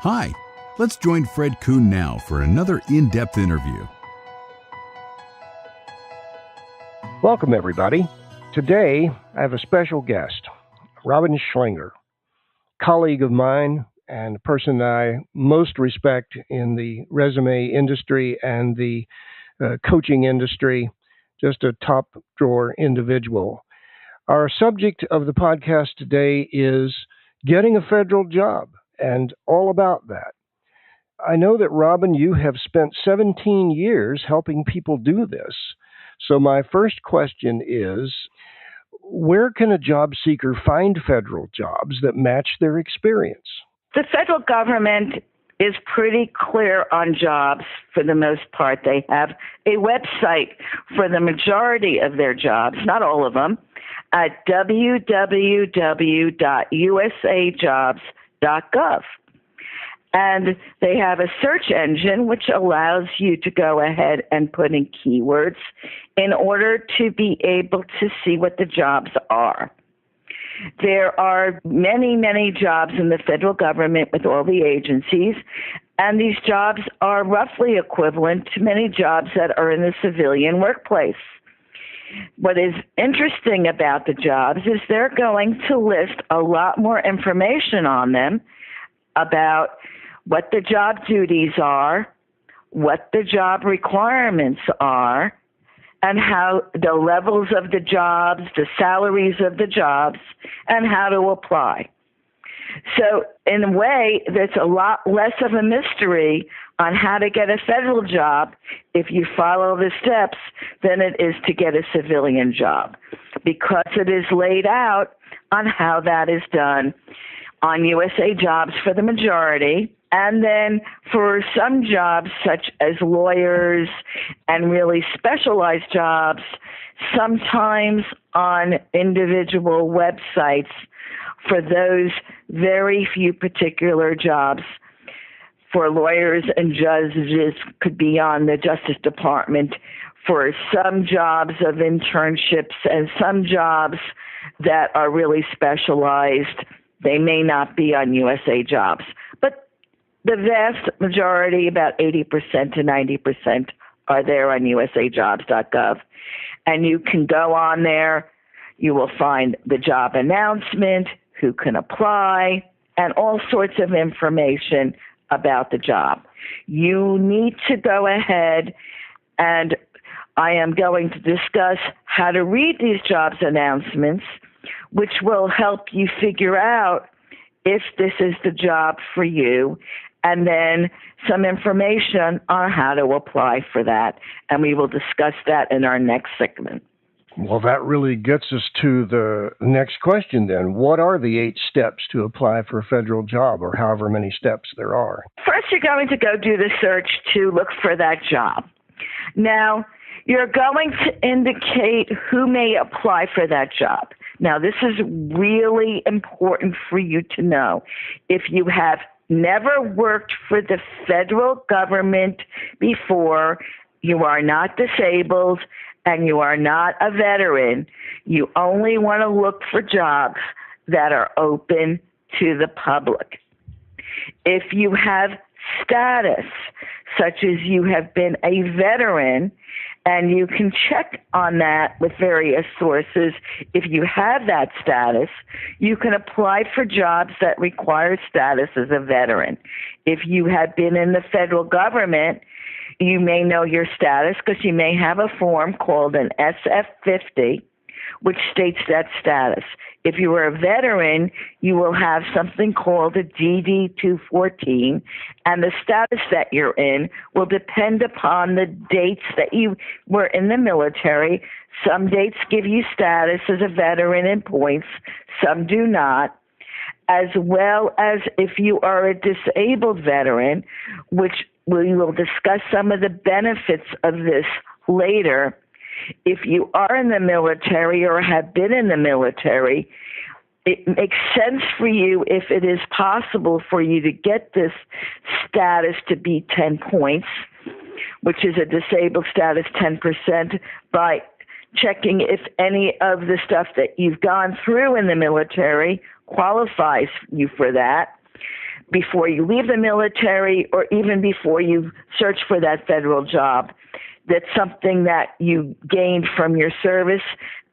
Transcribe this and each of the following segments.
Hi, let's join Fred Kuhn now for another in-depth interview. Welcome, everybody. Today, I have a special guest, Robin Schlinger, colleague of mine and a person I most respect in the resume industry and the coaching industry, just a top drawer individual. Our subject of the podcast today is getting a federal job and all about that. I know that, Robin, you have spent 17 years helping people do this. So my first question is, where can a job seeker find federal jobs that match their experience? The federal government is pretty clear on jobs for the most part. They have a website for the majority of their jobs, not all of them, at www.usajobs.gov. And they have a search engine which allows you to go ahead and put in keywords in order to be able to see what the jobs are. There are many, many jobs in the federal government with all the agencies, and these jobs are roughly equivalent to many jobs that are in the civilian workplace. What is interesting about the jobs is they're going to list a lot more information on them about what the job duties are, what the job requirements are, and how the levels of the jobs, the salaries of the jobs, and how to apply. So in a way, there's a lot less of a mystery on how to get a federal job if you follow the steps than it is to get a civilian job, because it is laid out on how that is done on USA Jobs for the majority. And then for some jobs, such as lawyers and really specialized jobs, sometimes on individual websites for those very few particular jobs. For lawyers and judges, could be on the Justice Department. For some jobs of internships and some jobs that are really specialized, they may not be on USA Jobs. But the vast majority, about 80% to 90%, are there on usajobs.gov. And you can go on there. You will find the job announcement, who can apply, and all sorts of information about the job. You need to go ahead, and I am going to discuss how to read these jobs announcements, which will help you figure out if this is the job for you, and then some information on how to apply for that. And we will discuss that in our next segment. Well, that really gets us to the next question then. What are the 8 steps to apply for a federal job, or however many steps there are? First, you're going to go do the search to look for that job. Now, you're going to indicate who may apply for that job. Now, this is really important for you to know. If you have never worked for the federal government before, you are not disabled, and you are not a veteran, you only want to look for jobs that are open to the public. If you have status, such as you have been a veteran, and you can check on that with various sources. If you have that status, you can apply for jobs that require status as a veteran. If you have been in the federal government, you may know your status because you may have a form called an SF-50, which states that status. If you are a veteran, you will have something called a DD-214, and the status that you're in will depend upon the dates that you were in the military. Some dates give you status as a veteran in points, some do not, as well as if you are a disabled veteran, which we will discuss some of the benefits of this later. If you are in the military or have been in the military, it makes sense for you, if it is possible for you to get this status to be 10 points, which is a disabled status 10%, by checking if any of the stuff that you've gone through in the military qualifies you for that. before you leave the military or even before you search for that federal job. That's something that you gained from your service,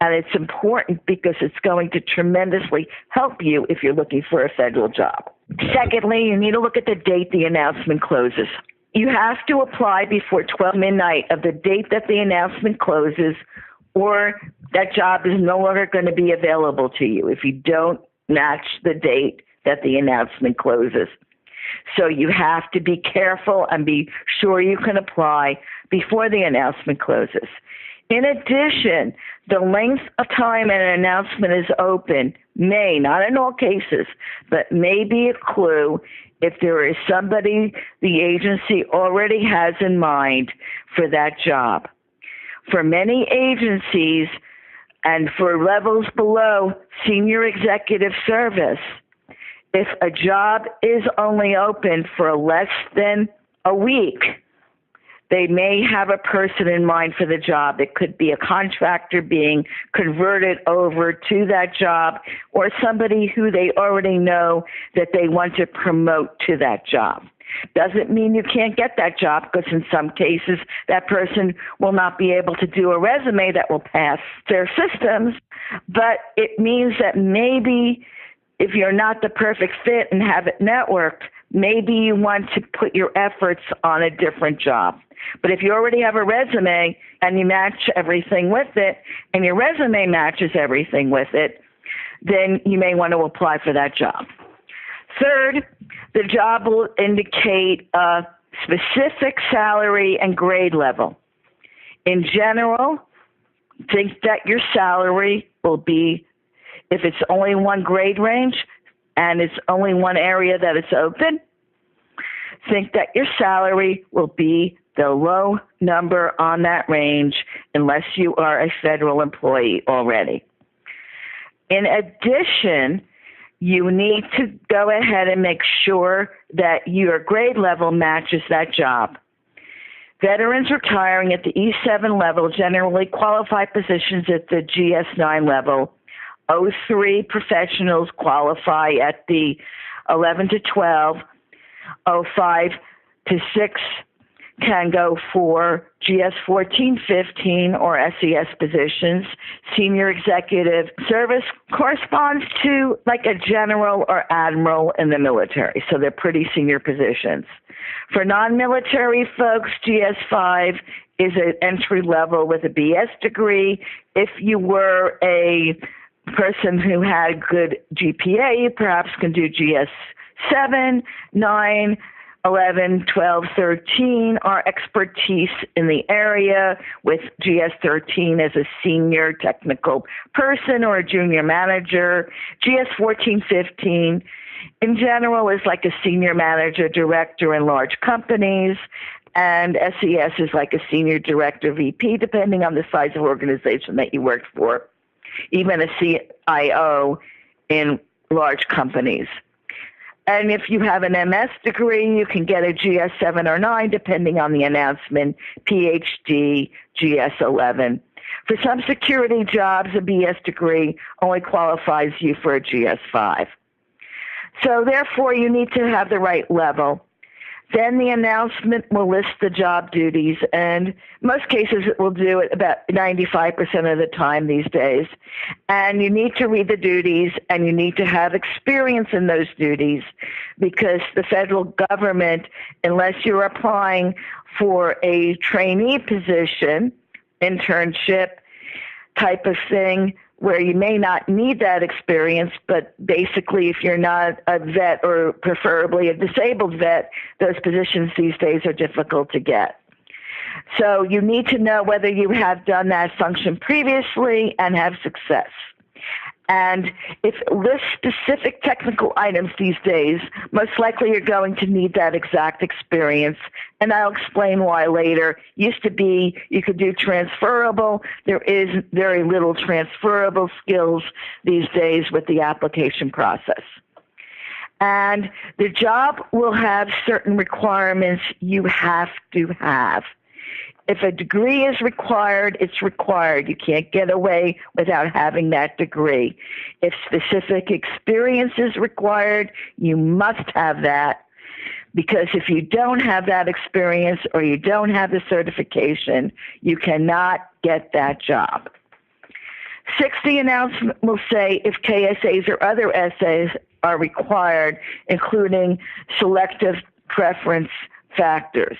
and it's important because it's going to tremendously help you if you're looking for a federal job. Secondly, you need to look at the date the announcement closes. You have to apply before 12 midnight of the date that the announcement closes, or that job is no longer going to be available to you if you don't match the date that the announcement closes. So you have to be careful and be sure you can apply before the announcement closes. In addition, the length of time an announcement is open may, not in all cases, but may be a clue if there is somebody the agency already has in mind for that job. For many agencies and for levels below senior executive service, if a job is only open for less than a week, they may have a person in mind for the job. It could be a contractor being converted over to that job or somebody who they already know that they want to promote to that job. Doesn't mean you can't get that job, because in some cases that person will not be able to do a resume that will pass their systems, but it means that maybe if you're not the perfect fit and have it networked, maybe you want to put your efforts on a different job. But if you already have a resume and you match everything with it, and your resume matches everything with it, then you may want to apply for that job. Third, the job will indicate a specific salary and grade level. In general, think that your salary will be, if it's only one grade range and it's only one area that it's open, think that your salary will be the low number on that range unless you are a federal employee already. In addition, you need to go ahead and make sure that your grade level matches that job. Veterans retiring at the E7 level generally qualify positions at the GS9 level. 03 professionals qualify at the 11 to 12. 05 to 6 can go for GS 14, 15, or SES positions. Senior executive service corresponds to like a general or admiral in the military, so they're pretty senior positions. For non-military folks, GS 5 is an entry level with a BS degree. If you were a person who had good GPA, you perhaps can do GS 7, 9, 11, 12, 13 are expertise in the area, with GS 13 as a senior technical person or a junior manager. GS 14, 15 in general is like a senior manager, director in large companies, and SES is like a senior director, VP, depending on the size of organization that you work for, even a CIO in large companies. And if you have an MS degree, you can get a GS 7 or 9, depending on the announcement, PhD, GS 11. For some security jobs, a BS degree only qualifies you for a GS 5. So therefore, you need to have the right level. Then the announcement will list the job duties, and most cases it will do it about 95% of the time these days. And you need to read the duties, and you need to have experience in those duties, because the federal government, unless you're applying for a trainee position, internship type of thing, where you may not need that experience, but basically if you're not a vet or preferably a disabled vet, those positions these days are difficult to get. So you need to know whether you have done that function previously and have success. And if it lists specific technical items these days, most likely you're going to need that exact experience. And I'll explain why later. Used to be you could do transferable. There is very little transferable skills these days with the application process. And the job will have certain requirements you have to have. if a degree is required, it's required. You can't get away without having that degree. If specific experience is required, you must have that, because if you don't have that experience or you don't have the certification, you cannot get that job. 60 announcement will say if KSAs or other essays are required, including selective preference factors.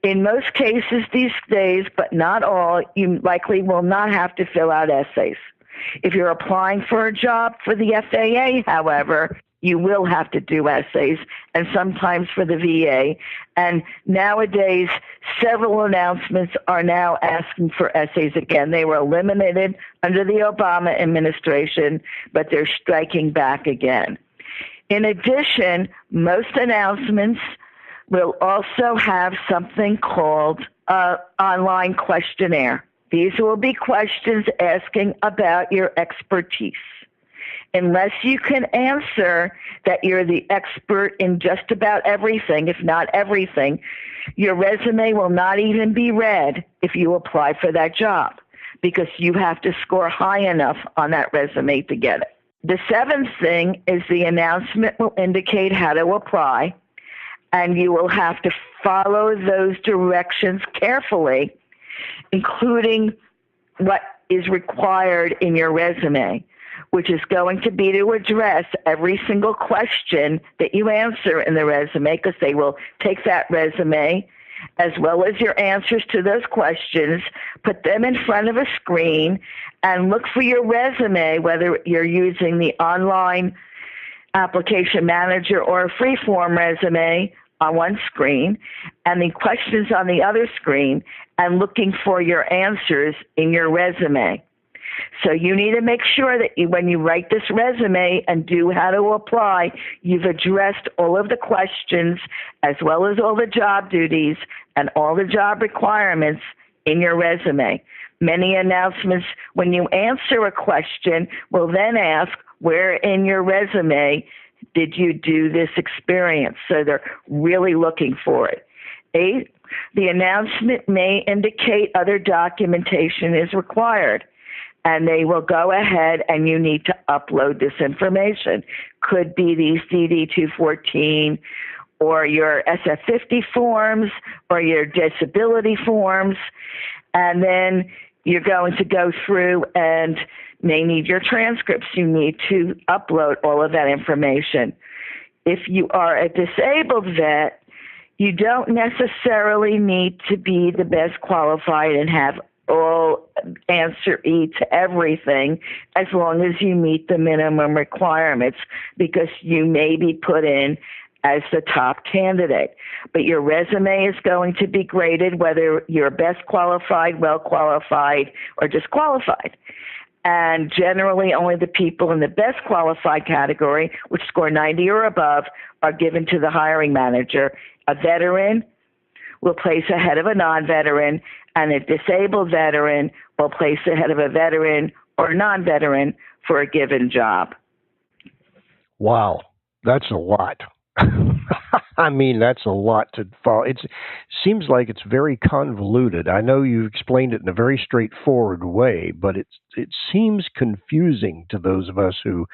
In most cases these days, but not all, you likely will not have to fill out essays. If you're applying for a job for the FAA, however, you will have to do essays, and sometimes for the VA. And nowadays, several announcements are now asking for essays again. They were eliminated under the Obama administration, but they're striking back again. In addition, most announcements will also have something called an online questionnaire. These will be questions asking about your expertise. Unless you can answer that you're the expert in just about everything, if not everything, your resume will not even be read if you apply for that job, because you have to score high enough on that resume to get it. The seventh thing is the announcement will indicate how to apply, and you will have to follow those directions carefully, including what is required in your resume, which is going to be to address every single question that you answer in the resume, because they will take that resume as well as your answers to those questions, put them in front of a screen, and look for your resume, whether you're using the online application manager or a free-form resume on one screen, and the questions on the other screen, and looking for your answers in your resume. So you need to make sure that when you write this resume and do how to apply, you've addressed all of the questions as well as all the job duties and all the job requirements in your resume. Many announcements, when you answer a question, will then ask, where in your resume did you do this experience? So they're really looking for it. 8, the announcement may indicate other documentation is required, and they will go ahead and you need to upload this information. Could be these DD-214 or your SF-50 forms or your disability forms, and then you're going to go through and may need your transcripts. You need to upload all of that information. If you are a disabled vet, you don't necessarily need to be the best qualified and have all answer E to everything, as long as you meet the minimum requirements, because you may be put in as the top candidate. But your resume is going to be graded whether you're best qualified, well qualified, or disqualified. And generally only the people in the best qualified category, which score 90 or above, are given to the hiring manager. A veteran will place ahead of a non-veteran, and a disabled veteran will place ahead of a veteran or non-veteran for a given job. Wow, that's a lot. I mean, that's a lot to follow. It seems like it's very convoluted. I know you explained it in a very straightforward way, but it seems confusing to those of us who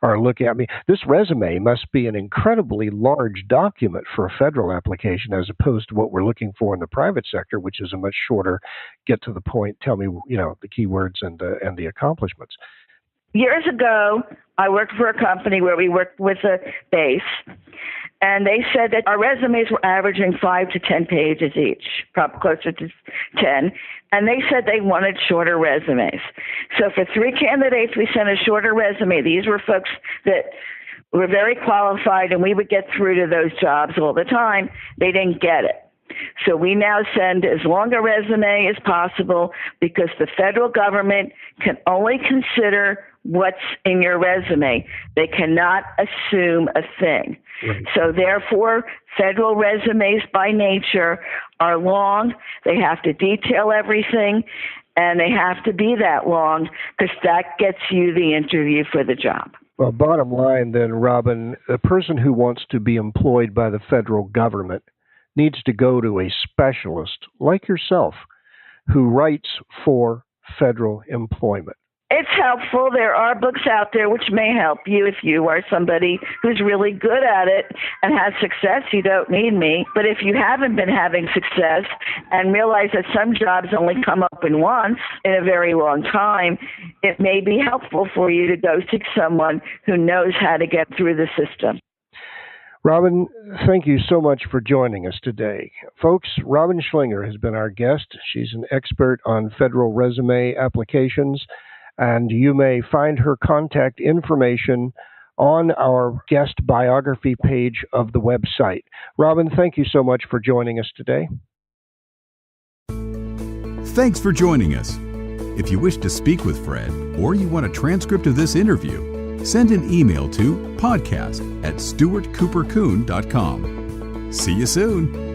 are looking at me. This resume must be an incredibly large document for a federal application, as opposed to what we're looking for in the private sector, which is a much shorter, get to the point, tell me, the keywords and the accomplishments. Years ago, I worked for a company where we worked with a base, and they said that our resumes were averaging 5 to 10 pages each, probably closer to 10, and they said they wanted shorter resumes. So for 3 candidates, we sent a shorter resume. These were folks that were very qualified, and we would get through to those jobs all the time. They didn't get it. So we now send as long a resume as possible, because the federal government can only consider what's in your resume. They cannot assume a thing. Right. So therefore, federal resumes by nature are long. They have to detail everything, and they have to be that long, because that gets you the interview for the job. Well, bottom line then, Robin, a person who wants to be employed by the federal government needs to go to a specialist like yourself who writes for federal employment? It's helpful. There are books out there which may help you if you are somebody who's really good at it and has success. You don't need me. But if you haven't been having success and realize that some jobs only come up in once in a very long time, it may be helpful for you to go seek someone who knows how to get through the system. Robin, thank you so much for joining us today. Folks, Robin Schlinger has been our guest. She's an expert on federal resume applications, and you may find her contact information on our guest biography page of the website. Robin, thank you so much for joining us today. Thanks for joining us. If you wish to speak with Fred or you want a transcript of this interview, send an email to podcast@stuartcoopercoon.com. See you soon.